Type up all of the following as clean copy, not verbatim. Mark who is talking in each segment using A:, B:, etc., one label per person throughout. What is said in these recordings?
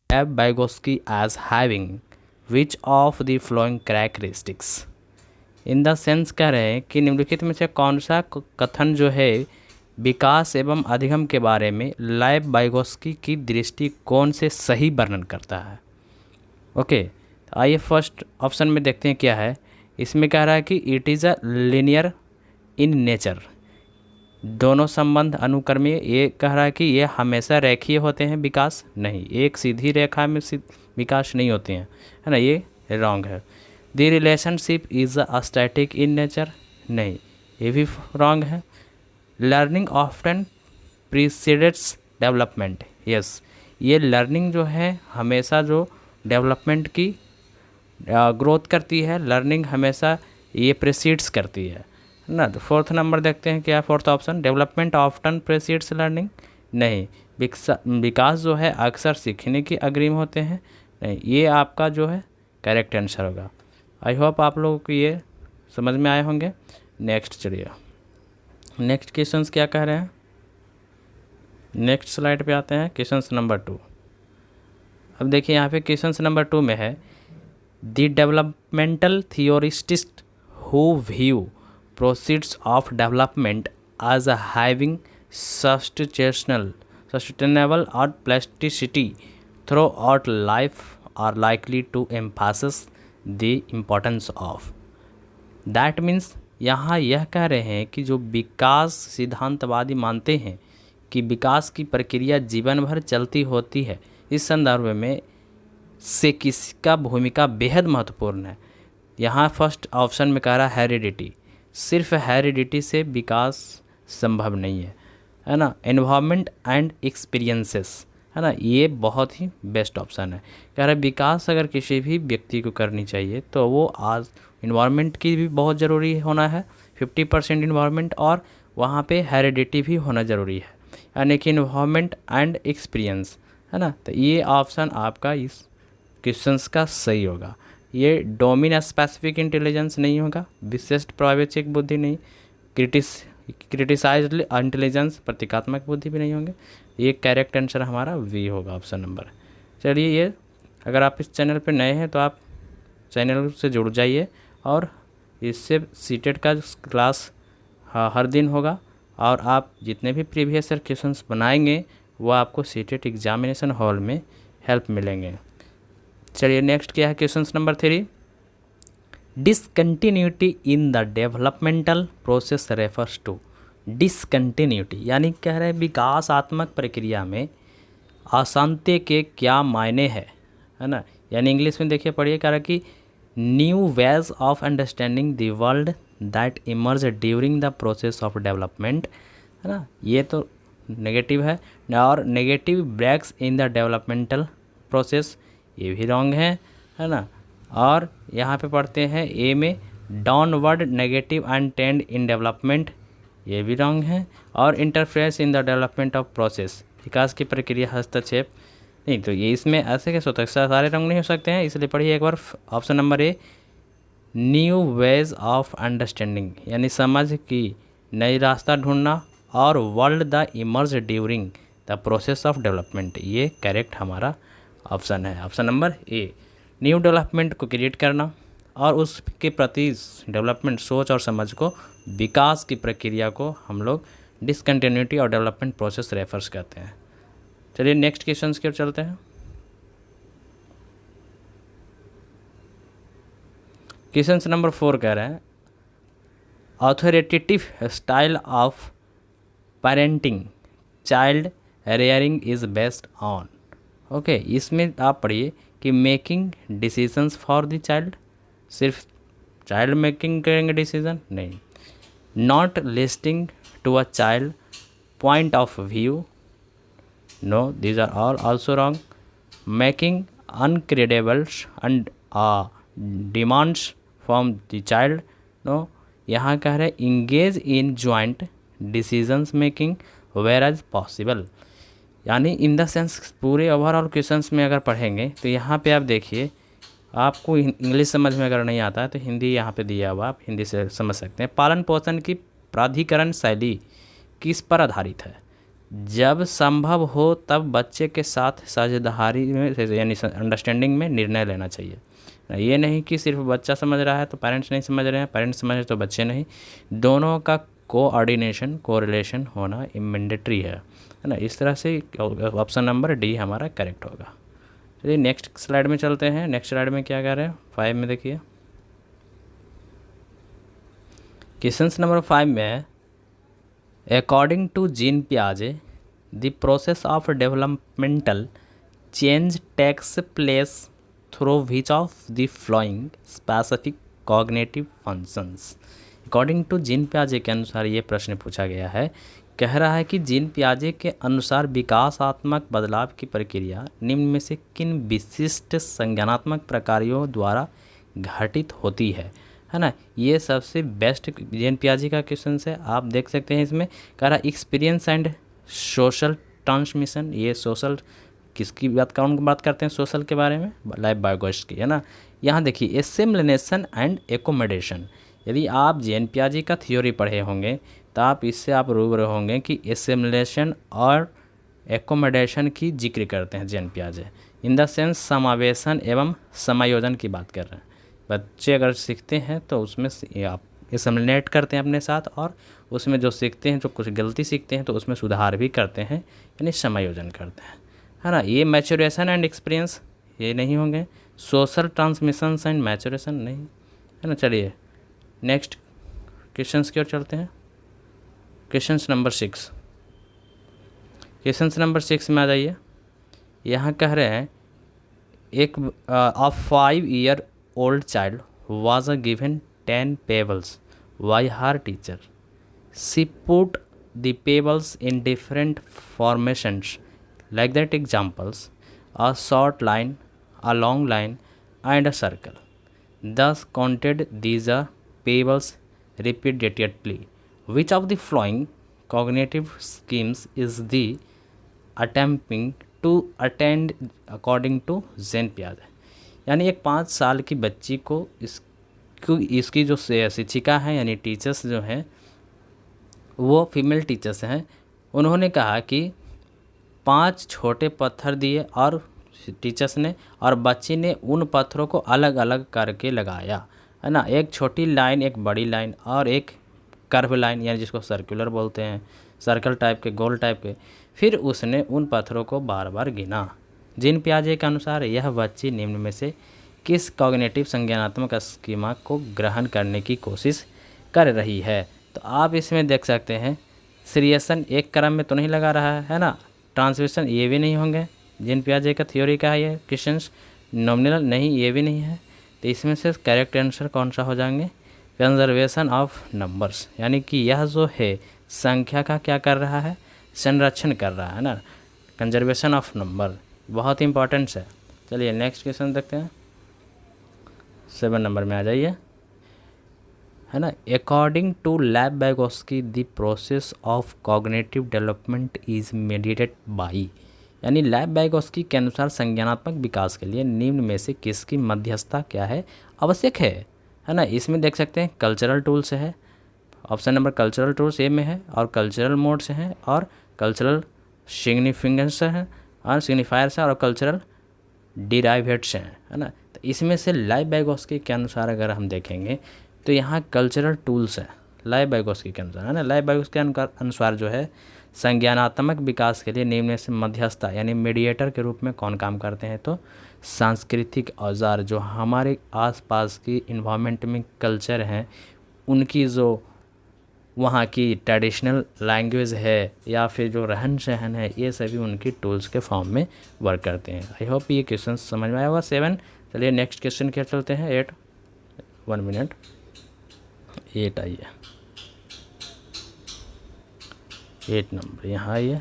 A: F Vygotsky as having which of the following characteristics. In the sense कह रहे हैं कि निम्नलिखित में से कौन सा कथन जो है विकास एवं अधिगम के बारे में लेव बाइगोस्की की दृष्टिकोण से सही वर्णन करता है। ओके, तो आइए फर्स्ट ऑप्शन में देखते हैं क्या है। इसमें कह रहा है कि it is a linear in nature. दोनों संबंध अनुक्रमी। ये कह रहा है कि ये हमेशा रेखीय होते हैं, विकास नहीं, एक सीधी रेखा में विकास नहीं होते हैं, है ना, ये रॉन्ग है। The relationship is a static in nature, नहीं, ये भी रॉन्ग है। लर्निंग ऑफ्टन प्रीसीडेट्स डेवलपमेंट, यस, ये लर्निंग जो है हमेशा जो डेवलपमेंट की ग्रोथ करती है, लर्निंग हमेशा ये प्रेसीड्स करती है ना। तो फोर्थ नंबर देखते हैं क्या, fourth option, development often precedes learning, नहीं, विकास जो है अक्सर सीखने की अग्रिम होते हैं, नहीं, ये आपका जो है करेक्ट आंसर होगा। आई होप आप लोगों को ये समझ में आए होंगे। नेक्स्ट चलिए, नेक्स्ट क्वेश्चंस क्या कह रहे हैं, नेक्स्ट स्लाइड पे आते हैं, क्वेश्चंस नंबर 2। अब देखिए यहाँ पे क्वेश्चंस नंबर 2 में है the developmental theorists who view process of development as a having sustainable और plasticity throughout life are likely to emphasis the importance of. That means यहाँ यह कह रहे हैं कि जो विकास सिद्धांतवादी मानते हैं कि विकास की प्रक्रिया जीवन भर चलती होती है, इस संदर्भ में से किसका भूमिका बेहद महत्वपूर्ण है। यहाँ फर्स्ट ऑप्शन में कह रहा है हेरिडिटी, सिर्फ हेरिडिटी से विकास संभव नहीं है ना। एनवायरनमेंट एंड एक्सपीरियंसेस, है ना, ये बहुत ही बेस्ट ऑप्शन है। कह रहा है विकास अगर किसी भी व्यक्ति को करनी चाहिए तो वो आज इन्वायरमेंट की भी बहुत ज़रूरी होना है, 50% इन्वायरमेंट, और वहाँ पे हेरिडिटी भी होना ज़रूरी है, यानी कि इन्वायरमेंट एंड एक्सपीरियंस, है ना। तो ये ऑप्शन आपका इस क्वेश्चंस का सही होगा। ये डोमेन स्पेसिफिक इंटेलिजेंस नहीं होगा, विशिष्ट प्रावैच्छिक बुद्धि नहीं, क्रिटिसाइज्ड इंटेलिजेंस प्रतीकात्मक बुद्धि भी नहीं होंगे। ये करेक्ट आंसर हमारा वी होगा, ऑप्शन नंबर। चलिए, ये अगर आप इस चैनल पर नए हैं तो आप चैनल से जुड़ जाइए, और इससे सीटेट का क्लास हर दिन होगा, और आप जितने भी प्रीवियस ईयर क्वेश्चंस बनाएंगे वो आपको सीटेट एग्जामिनेशन हॉल में हेल्प मिलेंगे। चलिए नेक्स्ट क्या है, question number 3, discontinuity in the developmental process refers to. Discontinuity यानी कह रहे हैं विकासात्मक प्रक्रिया में अशांति के क्या मायने है ना। यानी इंग्लिश में देखिए, पढ़िए, कह रहा है कि new ways of understanding the world that emerge during the process of development, है ना, ये तो नेगेटिव है। और negative breaks in the developmental process, ये भी रॉन्ग है ना। और यहाँ पे पढ़ते हैं ए में, downward negative and tend in development, ये भी रॉन्ग है। और interference in the development of process, विकास की प्रक्रिया हस्तक्षेप, नहीं, तो ये इसमें ऐसे कैसे होता है, सारे रंग नहीं हो सकते हैं, इसलिए पढ़िए एक बार option number A, new ways of understanding, यानी समझ की नई रास्ता ढूंढना, और world the emerge during the process of development, ये करेक्ट हमारा ऑप्शन है, option number A. New development को क्रिएट करना और उसके प्रति डेवलपमेंट सोच और समझ को, विकास की प्रक्रिया को हम लोग डिसकंटिन्यूटी और डेवलपमेंट प्रोसेस रेफर्स कहते हैं। चलिए नेक्स्ट क्वेश्चन की ओर चलते हैं। क्वेश्चन नंबर 4 कह रहे हैं authoritative style of parenting child rearing is based on. Okay, इसमें आप पढ़िए कि making decisions for the child, सिर्फ चाइल्ड मेकिंग करेंगे डिसीजन, नहीं, not listing to a child point of view, no, these are all also wrong. Making uncredible and demands from the child, no, यहाँ कह रहे हैं engage in joint decisions making whereas possible, यानी इन the sense पूरे overall questions में अगर पढ़ेंगे तो यहाँ पे आप देखिए, आपको इंग्लिश समझ में अगर नहीं आता है तो हिंदी यहाँ पे दिया हुआ, आप हिंदी से समझ सकते हैं। पालन पोषण की प्राधिकरण शैली किस पर आधारित है, जब संभव हो तब बच्चे के साथ साझेदारी में यानी अंडरस्टैंडिंग में निर्णय लेना चाहिए। ये नहीं कि सिर्फ बच्चा समझ रहा है तो पेरेंट्स नहीं समझ रहे हैं, पेरेंट्स समझ रहे तो बच्चे नहीं, दोनों का कोऑर्डिनेशन कोरिलेशन होना मैंडेटरी है ना। इस तरह से ऑप्शन नंबर डी हमारा करेक्ट होगा। चलिए नेक्स्ट स्लाइड में चलते हैं। नेक्स्ट स्लाइड में क्या कह रहे हैं, 5 में देखिए, क्वेश्चन नंबर 5 में अकॉर्डिंग टू जीन पियाजे the process of developmental change takes place through which of the following specific cognitive functions. According to Jean पियाजे के अनुसार ये प्रश्न पूछा गया है। कह रहा है कि जीन पियाजे के अनुसार विकासात्मक बदलाव की प्रक्रिया निम्न में से किन विशिष्ट संज्ञानात्मक प्रक्रियाओं द्वारा घटित होती है ना। ये सबसे बेस्ट जीन पियाजे का क्वेश्चन है, आप देख सकते हैं। इसमें कह रहा एक्सपीरियंस एंड सोशल ट्रांसमिशन। ये सोशल किसकी बात करते हैं, सोशल के बारे में, लाइफ बायोगोस्ट की, है ना। यहाँ देखिए एसिमिलेशन एंड एकोमोडेशन। यदि आप जीन पियाजे का थ्योरी पढ़े होंगे तो आप इससे आप रूबरू होंगे कि एसिमिलेशन और एकोमोडेशन की जिक्र करते हैं जीन पियाजे। इन द सेंस समावेशन एवं समायोजन की बात कर रहे हैं। बच्चे अगर सीखते हैं तो उसमें आप एसिमिलेट करते हैं अपने साथ, और उसमें जो सीखते हैं, जो कुछ गलती सीखते हैं तो उसमें सुधार भी करते हैं, यानी समायोजन करते हैं, है ना। ये मैच्योरेशन एंड एक्सपीरियंस ये नहीं होंगे, सोशल ट्रांसमिशन एंड मैच्योरेशन नहीं, है ना। चलिए नेक्स्ट क्वेश्चंस की ओर चलते हैं। क्वेश्चंस नंबर 6, क्वेश्चंस नंबर 6 में आ जाइए। यहाँ कह रहे हैं एक 5 year old child was given 10 pebbles by her teacher. She put the pebbles in different formations like that examples: a short line, a long line, and a circle. Thus counted these pebbles repeatedly. Which of the following cognitive schemes is the attempting to attend according to जेन पियाजे। यानी एक 5 साल की बच्ची को इसकी जो शिक्षिका हैं यानी टीचर्स जो हैं वो फीमेल टीचर्स हैं, उन्होंने कहा कि 5 छोटे पत्थर दिए और टीचर्स ने, और बच्ची ने उन पत्थरों को अलग अलग करके लगाया, है ना। एक छोटी लाइन, एक बड़ी लाइन और एक कर्व लाइन, यानी जिसको सर्कुलर बोलते हैं, सर्कल टाइप के, गोल टाइप के। फिर उसने उन पत्थरों को बार बार गिना। जीन पियाजे के अनुसार यह बच्ची निम्न में से किस कॉग्निटिव संज्ञानात्मक स्कीमा को ग्रहण करने की कोशिश कर रही है। तो आप इसमें देख सकते हैं सीरियसन एक क्रम में तो नहीं लगा रहा है ना, ट्रांसमिशन ये भी नहीं होंगे, जीन पियाजे का थ्योरी का है ये क्वेश्चंस, नॉमिनल नहीं ये भी नहीं है। तो इसमें से करेक्ट आंसर कौन सा हो जाएंगे, कंजर्वेशन ऑफ नंबर्स, यानी कि यह जो है संख्या का क्या कर रहा है, संरक्षण कर रहा है ना, कंजर्वेशन ऑफ नंबर बहुत इंपॉर्टेंट है। चलिए नेक्स्ट क्वेश्चन देखते हैं, 7 नंबर में आ जाइए, है ना। According to Lev Vygotsky the process of cognitive development is mediated by. यानी लैब वाइगोत्स्की के अनुसार संज्ञानात्मक विकास के लिए निम्न में से किसकी मध्यस्थता क्या है, आवश्यक है ना। इसमें देख सकते हैं कल्चरल टूल्स है, ऑप्शन नंबर कल्चरल टूल्स ए में है, और कल्चरल मोड्स हैं, और कल्चरल सिग्निफिकेंस है, और सिग्निफायर्स हैं, और कल्चरल डिराइवेट्स हैं, है ना। तो इसमें से लाइव वाइगोत्स्की के अनुसार अगर हम देखेंगे तो यहाँ कल्चरल टूल्स है लाइव वाइगोत्स्की के अनुसार, है ना। लाइव वाइगोत्स्की के अनुसार जो है संज्ञानात्मक विकास के लिए निम्न में से मध्यस्थता यानी मीडिएटर के रूप में कौन काम करते हैं, तो सांस्कृतिक औजार जो हमारे आसपास की इन्वायरमेंट में कल्चर हैं, उनकी जो वहाँ की ट्रेडिशनल लैंग्वेज है या फिर जो रहन सहन है, ये सभी उनकी टूल्स के फॉर्म में वर्क करते हैं। आई होप ये क्वेश्चन समझ में आया होगा 7। चलिए नेक्स्ट क्वेश्चन क्या चलते हैं 8, 1 मिनट, 8 आइए, 8 नंबर यहाँ आइए।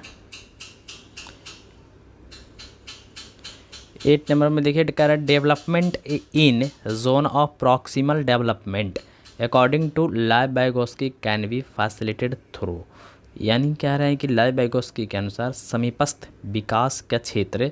A: 8 नंबर में देखिए development in zone of proximal development according to Lev Vygotsky can be facilitated through. यानी कह रहे हैं कि लैब वाइगोत्स्की के अनुसार समीपस्थ विकास का क्षेत्र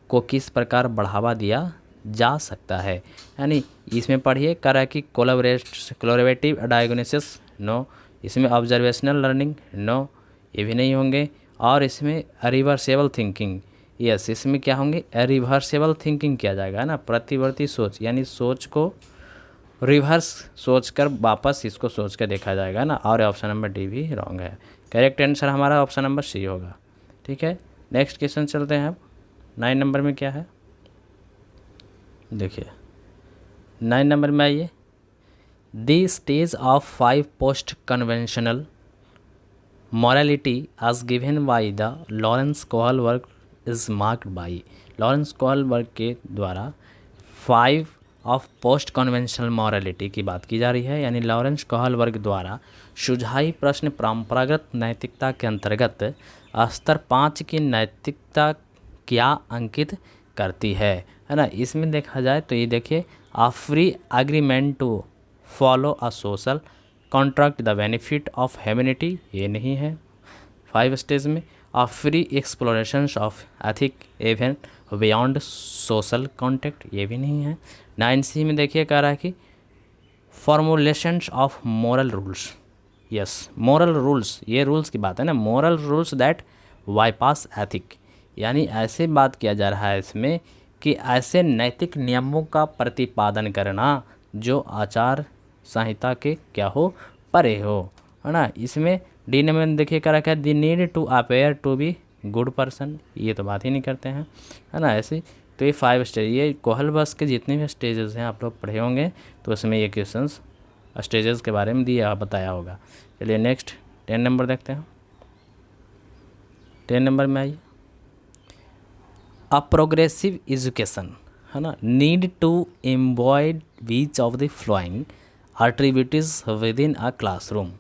A: को किस प्रकार बढ़ावा दिया जा सकता है। यानी इसमें पढ़िए कह रहा है कि कोलैबोरेटिव डायग्नोसिस नो, इसमें ऑब्जर्वेशनल लर्निंग नो, ये भी नहीं होंगे, और इसमें रिवर्सेबल थिंकिंग, यस इसमें क्या होंगे, रिवर्सेबल थिंकिंग किया जाएगा, है ना, प्रतिवर्ती सोच, यानी सोच को रिवर्स सोच कर वापस इसको सोच कर देखा जाएगा ना। और ऑप्शन नंबर डी भी रॉन्ग है। करेक्ट आंसर हमारा ऑप्शन नंबर सी होगा। ठीक है, नेक्स्ट क्वेश्चन चलते हैं अब। 9 नंबर में क्या है, देखिए 9 नंबर में आइए, the stage of 5 post conventional morality as given by the Lawrence Kohl work is marked by. Lawrence Kohl work के द्वारा 5 ऑफ पोस्ट कन्वेंशनल मॉरलिटी की बात की जा रही है, यानी लॉरेंस कोहल वर्ग द्वारा सुझाई प्रश्न परंपरागत नैतिकता के अंतर्गत स्तर 5 की नैतिकता क्या अंकित करती है ना। इसमें देखा जाए तो ये देखिए, a free agreement to follow a social contract the benefit of humanity, ये नहीं है 5 स्टेज में। A free explorations of ethic even beyond social contact, ये भी नहीं है। 9C में देखिए कह रहा है कि formulations of moral rules, yes moral rules, ये रूल्स की बात है ना, moral rules that bypass ethic, यानी ऐसे बात किया जा रहा है इसमें कि ऐसे नैतिक नियमों का प्रतिपादन करना जो आचार संहिता के क्या हो, परे हो, है ना। इसमें डी नंबर में देखिए क्या रखा है, the need to appear to be good person, ये तो बात ही नहीं करते हैं, है ना। ऐसे तो ये 5 स्टेज, ये कोहल बस के जितने भी स्टेजेस हैं आप लोग पढ़े होंगे तो उसमें ये क्वेश्चंस स्टेजेस के बारे में दिया बताया होगा। चलिए नेक्स्ट 10 नंबर देखते हैं। 10 नंबर में आइए, अ प्रोग्रेसिव एजुकेशन, है ना, need to embody which of the following attributes within a classroom,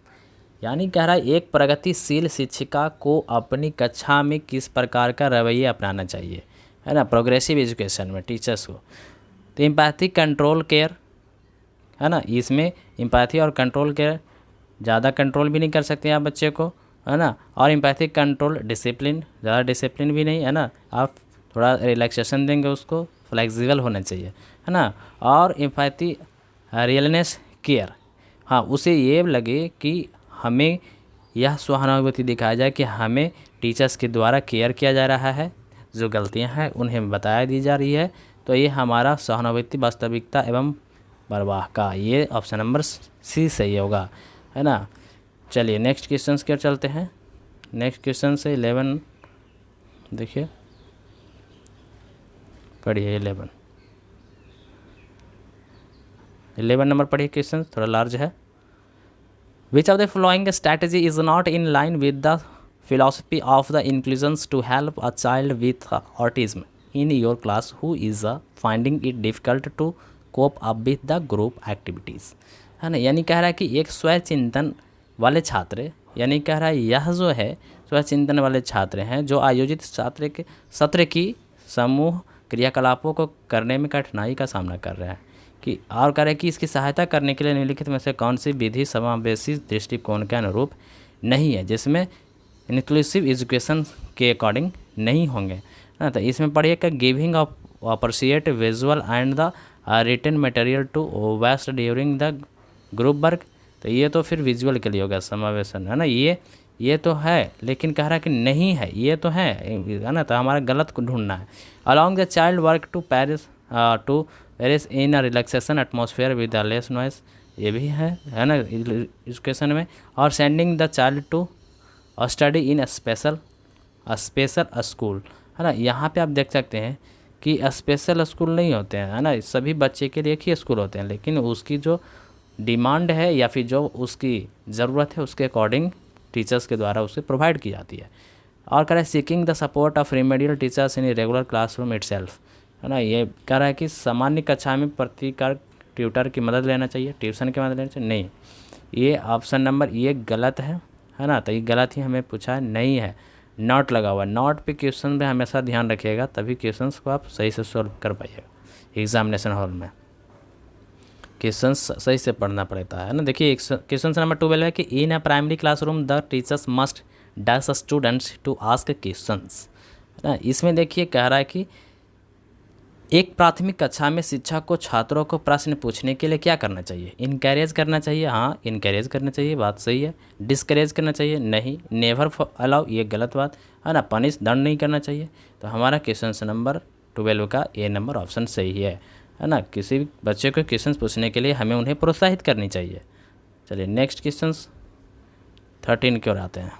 A: यानी कह रहा है एक प्रगतिशील शिक्षिका को अपनी कक्षा में किस प्रकार का रवैया अपनाना चाहिए, है ना, प्रोग्रेसिव एजुकेशन में टीचर्स को। तो एम्पैथी कंट्रोल केयर, है ना, इसमें एम्पैथी और कंट्रोल केयर, ज़्यादा कंट्रोल भी नहीं कर सकते आप बच्चे को, है ना, और एम्पैथी कंट्रोल डिसिप्लिन, ज़्यादा डिसिप्लिन भी नहीं, है ना, आप थोड़ा रिलैक्सेशन देंगे उसको, फ्लेक्सिबल होना चाहिए, है ना। और एम्पैथी रियलनेस केयर, हाँ उसे ये लगे कि हमें यह सहानुभूति दिखाया जाए कि हमें टीचर्स के द्वारा केयर किया जा रहा है, जो गलतियां हैं उन्हें बताया दी जा रही है, तो ये हमारा सहानुभूति वास्तविकता एवं परवाह का, ये ऑप्शन नंबर सी सही होगा, है ना। चलिए नेक्स्ट क्वेश्चन की ओर चलते हैं। नेक्स्ट क्वेश्चन से 11 देखिए, पढ़िए 11 नंबर पढ़िए, क्वेश्चन थोड़ा लार्ज है। विच of the following strategy is not in line with the philosophy of the inclusions to help a child with autism in your class who is finding it difficult to cope up with the group activities, है ना। यानी कह रहा है कि एक स्वयं चिंतन वाले छात्र, यानी कह रहा है यह जो है स्वयं चिंतन वाले छात्र हैं जो आयोजित छात्र के सत्र की समूह क्रियाकलापों को करने में कठिनाई का सामना कर रहे हैं कि, और कह रहे हैं कि इसकी सहायता करने के लिए निम्नलिखित में से कौन सी विधि समावेशी दृष्टिकोण के अनुरूप नहीं है, जिसमें इंक्लूसिव एजुकेशन के अकॉर्डिंग नहीं होंगे, ना। तो इसमें पढ़िएगा giving of appreciate visual and the written material to waste during the group work, तो ये तो फिर विजुअल के लिए होगा समावेशन, है ना। ये तो है लेकिन कह रहा है कि नहीं है, ये तो है ना, तो हमारा गलत को ढूंढना है। Along the child work to pairs in a relaxation atmosphere with the less noise, ये भी है ना एजुकेशन में। और sending the child to study in special school, है ना। यहाँ पे आप देख सकते हैं कि स्पेशल स्कूल नहीं होते हैं, है ना, सभी बच्चे के लिए एक ही स्कूल होते हैं, लेकिन उसकी जो डिमांड है या फिर जो उसकी ज़रूरत है उसके अकॉर्डिंग टीचर्स के द्वारा उसे प्रोवाइड की जाती है। और कह रहा है seeking the support of remedial teachers in regular classroom itself, है ना। ये कह रहा है कि सामान्य कक्षा में प्रतिकार ट्यूटर की मदद लेना चाहिए, ट्यूशन की मदद लेना चाहिए, नहीं, ये ऑप्शन नंबर ये गलत है ना। तो ये गलत ही हमें पूछा है, नहीं है, नॉट लगा हुआ है। नॉट पे क्वेश्चन में हमेशा ध्यान रखिएगा, तभी क्वेश्चंस को आप सही से सॉल्व कर पाइएगा एग्जामिनेशन हॉल में, क्वेश्चंस सही से पढ़ना पड़ता है ना। देखिए क्वेश्चन नंबर 12 है कि in a primary classroom the teachers must dash students to ask questions, है ना। इसमें देखिए कह रहा है कि एक प्राथमिक कक्षा में शिक्षक को छात्रों को प्रश्न पूछने के लिए क्या करना चाहिए? इनकरेज करना चाहिए, हाँ इनकरेज करना चाहिए, बात सही है। डिस्करेज करना चाहिए, नहीं। नेवर अलाउ, ये गलत बात है ना। पनिश, दंड नहीं करना चाहिए। तो हमारा क्वेश्चन नंबर 12 का ए नंबर ऑप्शन सही है ना। किसी भी बच्चे को क्वेश्चन पूछने के लिए हमें उन्हें प्रोत्साहित करनी चाहिए। चलिए नेक्स्ट क्वेश्चन 13 की ओर आते हैं।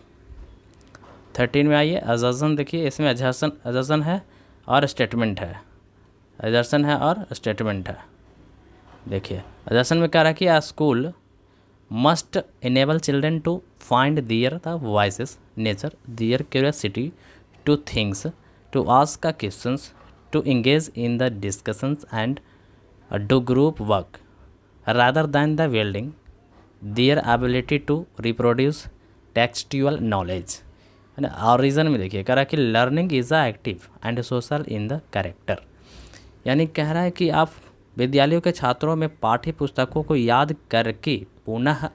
A: 13 में आइए, अजर्सन देखिए, इसमें अजर्सन है और स्टेटमेंट है। अजर्सन है और स्टेटमेंट है। देखिए अजर्सन में कह रहा है कि a school must enable children to find their the voices nature their curiosity to things to ask the questions to engage in the discussions and do group work rather than the building their ability to reproduce textual knowledge है ना। और reason में देखिए कह रहा है कि learning is a active and social in the character, यानी कह रहा है कि आप विद्यालयों के छात्रों में पाठ्य पुस्तकों को याद करके पुनः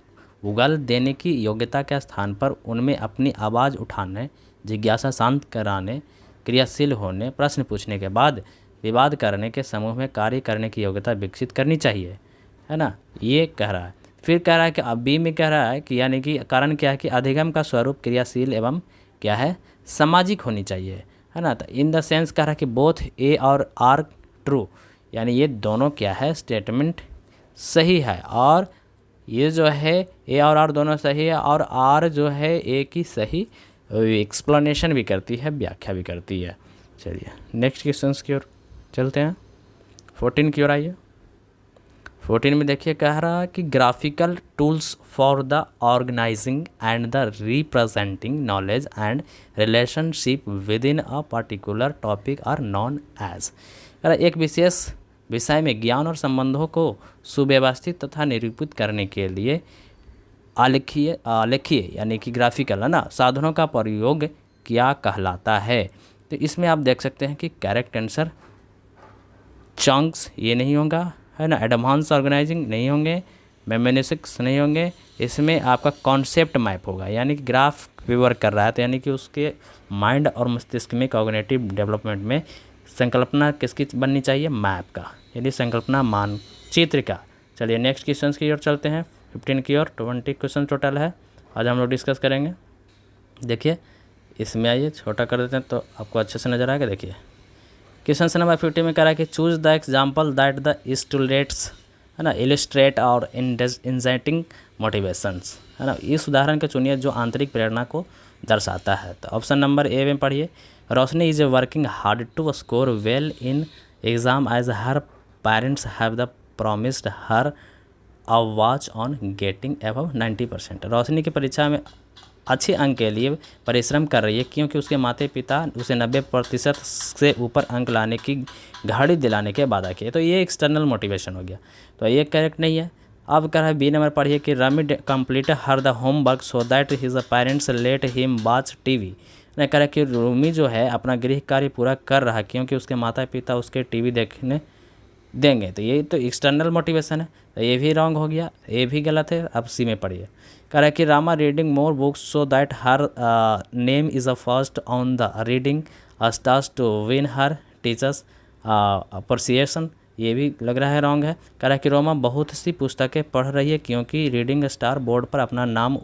A: उगल देने की योग्यता के स्थान पर उनमें अपनी आवाज़ उठाने, जिज्ञासा शांत कराने, क्रियाशील होने, प्रश्न पूछने के बाद विवाद करने के समूह में कार्य करने की योग्यता विकसित करनी चाहिए, है ना। ये कह रहा है। फिर कह रहा है कि अब बी में कह रहा है कि यानी कि कारण क्या है कि अधिगम का स्वरूप क्रियाशील एवं क्या है, सामाजिक होनी चाहिए, है ना। तो इन द सेंस कह रहा है कि बोथ ए और आर ट्रू, यानी ये दोनों क्या है, स्टेटमेंट सही है। और ये जो है ए और आर दोनों सही है, और आर जो है ए की सही एक्सप्लेनेशन भी करती है, व्याख्या भी करती है। चलिए नेक्स्ट क्वेश्चन की ओर चलते हैं। 14 की ओर आइए। 14 में देखिए कह रहा है कि graphical tools for the organizing and the representing knowledge and relationship within a particular topic are known as, एक विशेष विषय में ज्ञान और संबंधों को सुव्यवस्थित तथा निरूपित करने के लिए आलेखीय यानी कि ग्राफिकल, है ना, साधनों का प्रयोग क्या कहलाता है। तो इसमें आप देख सकते हैं कि करेक्ट आंसर चंक्स ये नहीं होगा, है ना। एडवांस ऑर्गेनाइजिंग नहीं होंगे, मेमोनिक्स नहीं होंगे। इसमें आपका कॉन्सेप्ट मैप होगा, यानी कि ग्राफ पे वर्क कर रहा है, तो यानी कि उसके माइंड और मस्तिष्क में कॉग्निटिव डेवलपमेंट में संकल्पना किसकी बननी चाहिए, मैप का, यानी संकल्पना मानचित्र का। चलिए नेक्स्ट क्वेश्चन की ओर चलते हैं। 15 की ओर 20 क्वेश्चन टोटल है, आज हम लोग डिस्कस करेंगे। देखिए इसमें आइए, छोटा कर देते हैं तो आपको अच्छे से नजर आएगा। देखिए क्वेश्चन नंबर 50 में कह रहा है कि choose the example that the students, है ना, इलिस्ट्रेट और इंजेटिंग मोटिवेशंस, है ना। इस उदाहरण को चुनिए जो आंतरिक प्रेरणा को दर्शाता है। तो ऑप्शन नंबर ए में पढ़िए, Roshni is working hard to score well in exam as her parents have the promised her a watch on getting above 90%। Roshni की परीक्षा में अच्छे अंक के लिए परिश्रम कर रही है क्योंकि उसके माता पिता उसे 90% से ऊपर अंक लाने की घड़ी दिलाने के वादा किए। तो ये एक्सटर्नल मोटिवेशन हो गया, तो ये करेक्ट नहीं है। अब कह रहा है बी नंबर पढ़िए कि rummy complete her the homework so that his parents let him watch TV. ने कह रहा है कि रूमी जो है अपना गृह कार्य पूरा कर रहा है क्योंकि उसके माता पिता उसके टीवी देखने देंगे। तो ये तो एक्सटर्नल मोटिवेशन है, तो ये भी रॉन्ग हो गया, ये भी गलत है। अब सी में पढ़िए, कह रहा है कि Rama reading more books so that her name is a first on the reading stars to win her teachers appreciation. ये भी लग रहा है रॉन्ग है। कह रहा है कि रोमा बहुत सी पुस्तकें पढ़ रही है क्योंकि रीडिंग स्टार बोर्ड पर अपना नाम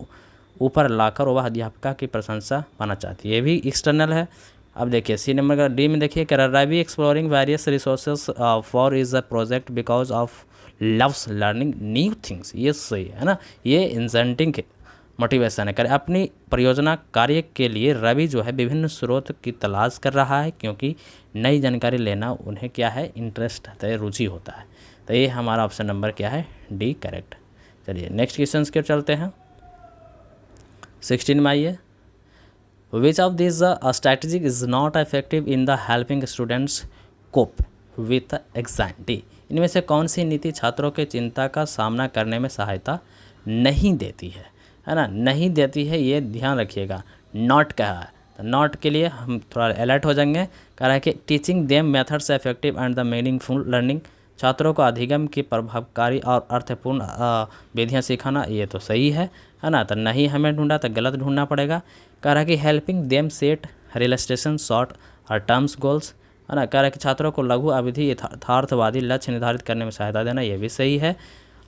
A: ऊपर लाकर वह अध्यापिका की प्रशंसा पाना चाहती है, ये भी एक्सटर्नल है। अब देखिए सी नंबर का डी में देखिए, कह रहा है exploring various resources for is a project because of loves learning new things. ये सही है ना, ये इंजेंटिंग मोटिवेशन है। करें अपनी परियोजना कार्य के लिए रवि जो है विभिन्न स्रोत की तलाश कर रहा है क्योंकि नई जानकारी लेना उन्हें क्या है, इंटरेस्ट है, रुचि होता है। तो ये हमारा ऑप्शन नंबर क्या है, डी करेक्ट। चलिए नेक्स्ट क्वेश्चन के चलते हैं। 16 में आइए, which of this strategy is not effective in the helping students cope with anxiety. इनमें से कौन सी नीति छात्रों के चिंता का सामना करने में सहायता नहीं देती है ना, नहीं देती है, ये ध्यान रखिएगा। नॉट कहा है, तो नॉट के लिए हम थोड़ा अलर्ट हो जाएंगे। कह रहा है कि teaching them methods effective and the meaningful learning, छात्रों को अधिगम की प्रभावकारी और अर्थपूर्ण विधियाँ सिखाना, ये तो सही है ना। तो नहीं हमें ढूंढा तो गलत ढूंढना पड़ेगा। कह रहा है कि helping them set realization short और टर्म्स गोल्स, है ना। कह रहा है कि छात्रों को लघु अवधि यथार्थवादी लक्ष्य निर्धारित करने में सहायता देना, ये भी सही है।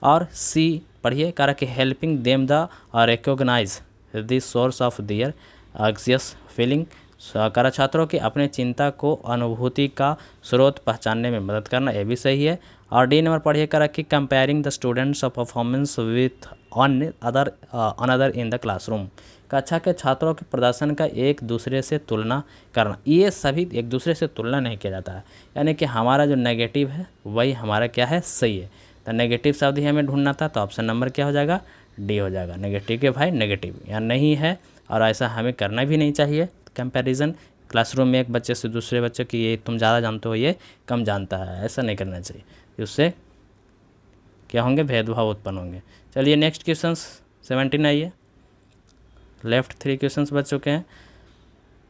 A: और सी पढ़िए, कह रहा है कि helping them the recognise the source of their anxious feeling, कह रहा छात्रों की अपने चिंता को अनुभूति का स्रोत पहचानने में मदद करना, ये भी सही है। और डी नंबर पढ़िए, कह रहा कि comparing the students of performance with another in the classroom, कक्षा के छात्रों के प्रदर्शन का एक दूसरे से तुलना करना, ये सभी एक दूसरे से तुलना नहीं किया जाता है, यानी कि हमारा जो नेगेटिव है वही हमारा क्या है, सही है। तो नेगेटिव शब्द ही हमें ढूंढना था, तो ऑप्शन नंबर क्या हो जाएगा, डी हो जाएगा। नेगेटिव के भाई नेगेटिव यहाँ नहीं है, और ऐसा हमें करना भी नहीं चाहिए। कंपैरिजन क्लासरूम में एक बच्चे से दूसरे बच्चे की, ये तुम ज़्यादा जानते हो ये कम जानता है, ऐसा नहीं करना चाहिए, उससे क्या होंगे, भेदभाव उत्पन्न होंगे। चलिए नेक्स्ट क्वेश्चन 17 आइए। लेफ्ट 3 क्वेश्चंस बच चुके हैं।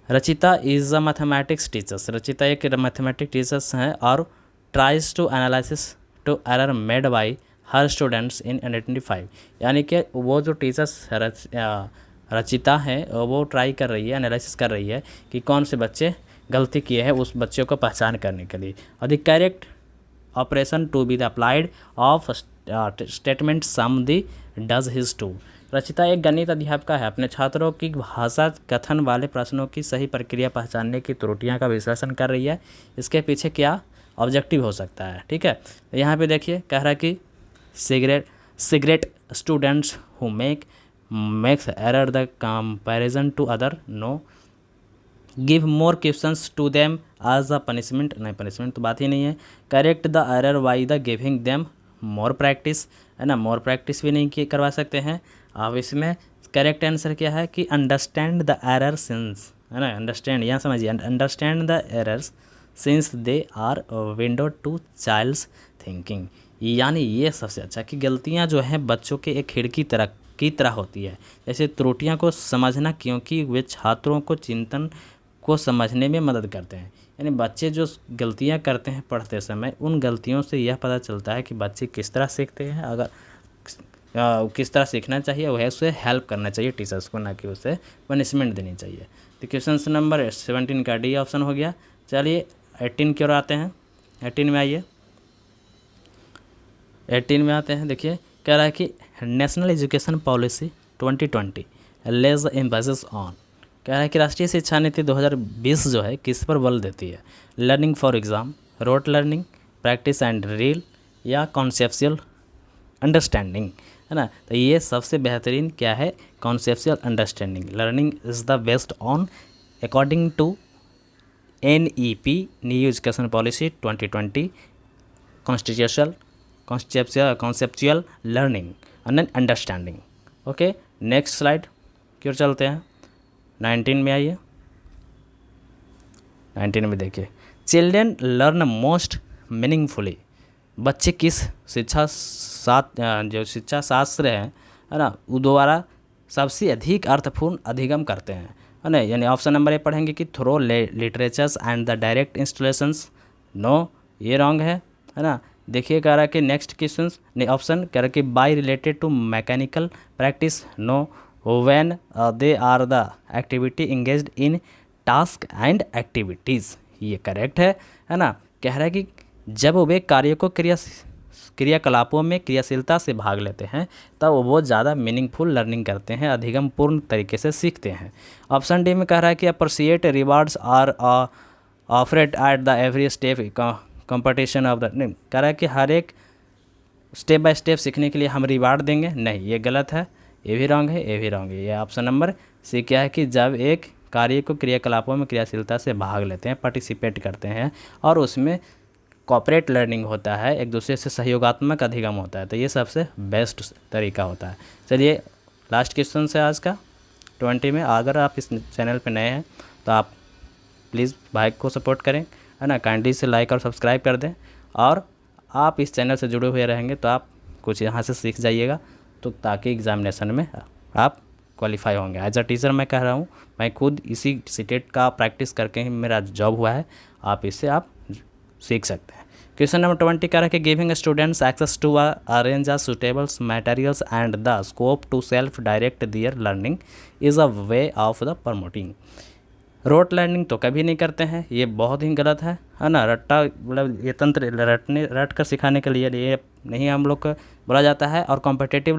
A: Rachita is a mathematics teachers, Rachita एक मैथमेटिक्स टीचर्स हैं और tries to analysis to error made by her students in 1985, यानी कि वो जो टीचर्स रचिता है वो ट्राई कर रही है, एनालिसिस कर रही है कि कौन से बच्चे गलती किए हैं, उस बच्चों को पहचान करने के लिए। और the correct operation to be the applied of statement sum the does his to, Rachita एक गणित अध्यापिका है, अपने छात्रों की भाषा कथन वाले प्रश्नों की सही प्रक्रिया पहचानने की त्रुटियां का विश्लेषण कर रही है। इसके पीछे क्या ऑब्जेक्टिव हो सकता है, ठीक है। तो यहाँ पे देखिए, कह रहा है कि segregate students who makes error the comparison to other no give more questions to them as a punishment, नहीं पनिशमेंट तो बात ही नहीं है। Correct the error by the giving them more practice, है ना, मोर प्रैक्टिस भी नहीं करवा सकते हैं। अब इसमें करेक्ट आंसर क्या है कि अंडरस्टैंड द एरर सिंस, है ना, अंडरस्टैंड यहाँ समझिए, understand the errors since they are window to child's thinking, यानी ये सबसे अच्छा कि गलतियाँ जो हैं बच्चों के एक खिड़की की तरह होती है, जैसे त्रुटियाँ को समझना, क्योंकि वे छात्रों को चिंतन को समझने में मदद करते हैं। यानी बच्चे जो गलतियाँ करते हैं पढ़ते समय, उन गलतियों से यह पता चलता है कि बच्चे किस तरह सीखते हैं, अगर किस तरह सीखना चाहिए वह उसे हेल्प करना चाहिए टीचर्स को, ना कि उसे पनिशमेंट देनी चाहिए। तो क्वेश्चन नंबर 17 का डी ऑप्शन हो गया। चलिए 18 की ओर आते हैं। 18 में आइए, 18 में आते हैं। देखिए, कह रहा है कि national education policy 2020 lays emphasis on, कह रहा है कि राष्ट्रीय शिक्षा नीति 2020 जो है किस पर बल देती है, learning for exam, rote learning, practice and drill, या कॉन्सेप्चुअल अंडरस्टैंडिंग, है ना। तो ये सबसे बेहतरीन क्या है, conceptual understanding. Learning is the best on according to NEP new education policy 2020 conceptual learning and understanding. Okay, next slide की ओर चलते हैं। 19 में आइए। 19 में देखिए, चिल्ड्रेन लर्न मोस्ट मीनिंगफुली, बच्चे किस शिक्षा शास्त्र है ना, वो द्वारा सबसे अधिक अर्थपूर्ण अधिगम करते हैं, है ना। यानी ऑप्शन नंबर ए पढ़ेंगे कि through literatures and the direct installations, no, ये रॉन्ग है ना। देखिए, कह रहा है कि नेक्स्ट क्वेश्चन नहीं, ऑप्शन कह रहा है कि by related to mechanical practice, no, when they are the activity engaged in task and activities, ये करेक्ट है ना। कह रहा है कि जब वे कार्य को क्रियाकलापों में क्रियाशीलता से भाग लेते हैं तब वो ज़्यादा मीनिंगफुल लर्निंग करते हैं, अधिगम पूर्ण तरीके से सीखते हैं। ऑप्शन डी में कह रहा है कि appreciate rewards are offered at the every step competition of the, नहीं, कह रहा है कि हर एक स्टेप बाय स्टेप सीखने के लिए हम रिवार्ड देंगे, नहीं, ये गलत है, ये भी रॉन्ग है, ये भी रॉन्ग है। ये ऑप्शन नंबर सी क्या है कि जब एक कार्य को क्रियाकलापों में क्रियाशीलता से भाग लेते हैं, पार्टिसिपेट करते हैं, और उसमें कॉपरेट लर्निंग होता है, एक दूसरे से सहयोगात्मक अधिगम होता है, तो ये सबसे बेस्ट तरीका होता है। चलिए लास्ट क्वेश्चन से आज का 20 में, अगर आप इस चैनल पे नए हैं तो आप प्लीज़ भाई को सपोर्ट करें, है ना, काइंडली से लाइक और सब्सक्राइब कर दें, और आप इस चैनल से जुड़े हुए रहेंगे तो आप कुछ यहाँ से सीख जाइएगा, तो ताकि एग्ज़ामिनेशन में आप क्वालिफाई होंगे। एज अ टीचर मैं कह रहा हूँ, मैं खुद इसी सीटेट का प्रैक्टिस करके ही मेरा जॉब हुआ है, आप इससे आप सीख सकते हैं। क्वेश्चन नंबर 20 कह रहा है कि giving students access to arrange a suitables materials and the scope to self direct their learning is a way of the promoting, rote learning तो कभी नहीं करते हैं, ये बहुत ही गलत है ना। रट्टा मतलब ये तंत्र रट कर सिखाने के लिए ये नहीं हम लोग को बोला जाता है। और कॉम्पिटिटिव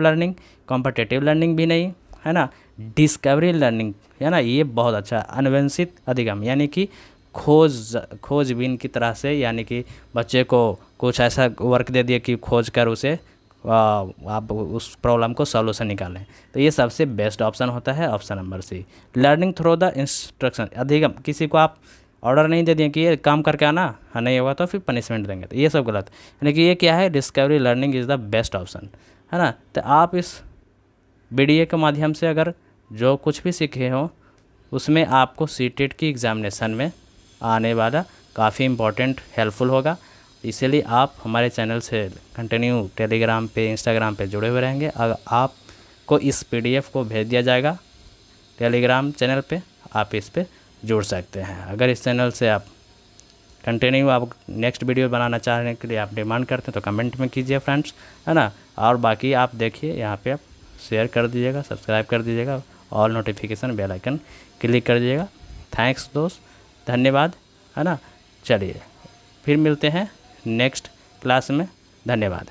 A: लर्निंग भी नहीं, है ना। डिस्कवरी लर्निंग है ना, ये बहुत अच्छा। अन्वेषित अधिगम यानी कि खोजबीन की तरह से, यानी कि बच्चे को कुछ ऐसा वर्क दे दिया कि खोज कर उसे आप उस प्रॉब्लम को सॉल्यूशन निकालें, तो ये सबसे बेस्ट ऑप्शन होता है option number C. Learning through the instruction अधिगम, किसी को आप ऑर्डर नहीं दे दिए कि ये काम करके आना, हाँ नहीं होगा तो फिर पनिशमेंट देंगे, तो ये सब गलत। यानी कि ये क्या है, discovery learning is the best option, है ना। तो आप इस वीडियो के माध्यम से अगर जो कुछ भी सीखे हो उसमें आपको सीटेट की एग्ज़ामिनेशन में आने वाला काफ़ी इम्पोर्टेंट हेल्पफुल होगा। इसीलिए आप हमारे चैनल से कंटिन्यू टेलीग्राम पे, इंस्टाग्राम पे जुड़े हुए रहेंगे। अगर आपको इस पीडीएफ को भेज दिया जाएगा टेलीग्राम चैनल पे, आप इस पे जुड़ सकते हैं। अगर इस चैनल से आप कंटिन्यू आप नेक्स्ट वीडियो बनाना चाहने के लिए आप डिमांड करते हैं तो कमेंट में कीजिए फ्रेंड्स, है ना। और बाकी आप देखिए यहाँ पे आप शेयर कर दीजिएगा, सब्सक्राइब कर दीजिएगा, all notification bell icon click कर दीजिएगा। थैंक्स दोस्त, धन्यवाद, है ना। चलिए फिर मिलते हैं नेक्स्ट क्लास में, धन्यवाद।